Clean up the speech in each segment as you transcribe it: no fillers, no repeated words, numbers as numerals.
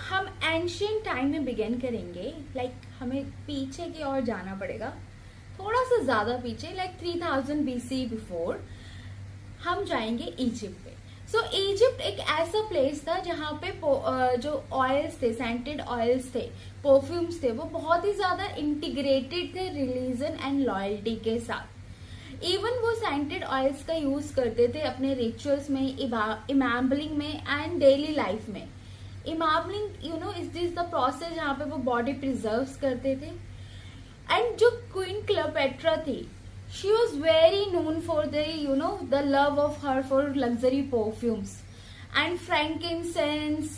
हम ancient time में begin करेंगे। हमें पीछे की ओर जाना पड़ेगा, थोड़ा सा ज्यादा पीछे, 3000 BC बिफोर हम जाएंगे इजिप्ट पे। इजिप्ट एक ऐसा प्लेस था जहाँ पे जो ऑयल्स थे, सेंटेड ऑयल्स थे, परफ्यूम्स थे, वो बहुत ही ज्यादा इंटीग्रेटेड थे रिलीजन एंड लॉयल्टी के साथ। इवन वो सेंटेड ऑयल्स का यूज करते थे अपने रिचुअल्स में, इमेबलिंग में एंड डेली लाइफ में। इमेबलिंग इज दिस द प्रोसेस जहाँ पे वो बॉडी प्रिजर्व करते थे। एंड जो क्वीन क्लियोपेट्रा थी, she was very known for the love of her for luxury perfumes and frankincense,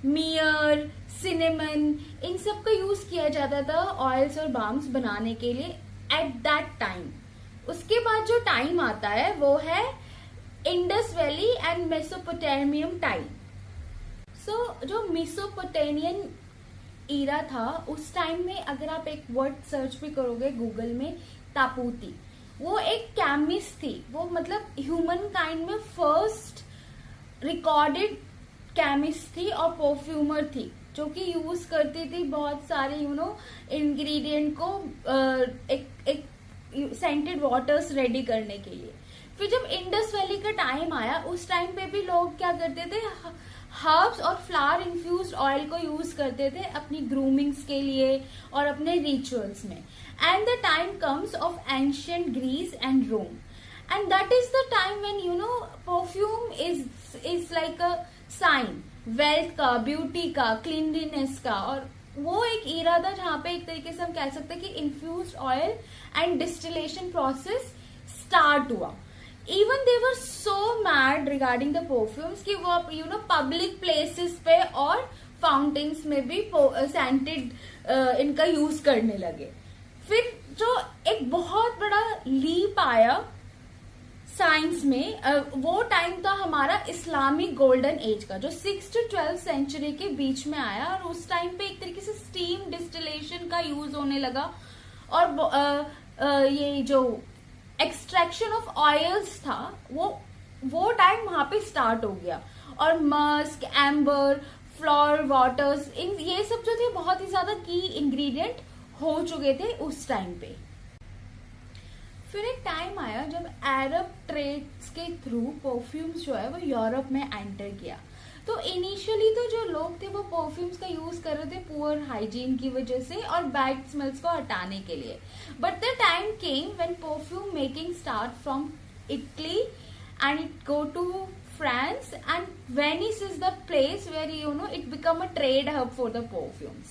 myrrh, cinnamon, इन सब का यूज किया जाता था ऑयल्स और बाम्स बनाने के लिए एट दैट टाइम। उसके बाद जो टाइम आता है वो है इंडस वैली एंड मेसोपोटामियम टाइम। जो मेसोपोटामियन ईरा था, उस टाइम में अगर आप एक वर्ड सर्च भी करोगे गूगल में, तापूती, वो एक केमिस्ट थी। वो मतलब ह्यूमन काइंड में फर्स्ट रिकॉर्डेड केमिस्ट थी और परफ्यूमर थी, जो कि यूज करती थी बहुत सारे इंग्रेडिएंट को एक सेंटेड वाटर्स रेडी करने के लिए। फिर जब इंडस वैली का टाइम आया, उस टाइम पे भी लोग क्या करते थे, हर्ब्स और फ्लावर इन्फ्यूज्ड ऑयल को यूज करते थे अपनी ग्रूमिंग्स के लिए और अपने रिचुअल्स में। And the time comes of ancient Greece and Rome, and that is the time when perfume is like a sign wealth का, ब्यूटी का, क्लीनलीनेस का। और वो एक ईरा था जहां पे एक तरीके से हम कह सकते हैं कि infused oil and distillation process start हुआ। Even they were so mad regarding the perfumes कि वो पब्लिक प्लेसेस पे और फाउंटेन्स में भी सेंटेड इनका यूज करने लगे। फिर जो एक बहुत बड़ा लीप आया साइंस में, वो टाइम था हमारा इस्लामिक गोल्डन एज का, जो 6 to 12 सेंचुरी के बीच में आया। और उस टाइम पे एक तरीके से स्टीम डिस्टिलेशन का यूज होने लगा और ये जो एक्सट्रैक्शन ऑफ ऑयल्स था वो टाइम वहां पे स्टार्ट हो गया। और मस्क, एम्बर, फ्लोर वाटर्स, ये सब जो थे बहुत ही ज्यादा की इंग्रेडिएंट हो चुके थे उस टाइम पे। फिर एक टाइम आया जब अरब ट्रेड्स के थ्रू परफ्यूम्स जो है वो यूरोप में एंटर किया। तो इनिशियली तो जो लोग थे वो परफ्यूम्स का यूज कर रहे थे पुअर हाइजीन की वजह से और बैड स्मेल्स को हटाने के लिए। But the time came when perfume making start from Italy and it go to France, and Venice is the place where it become a trade hub for the perfumes.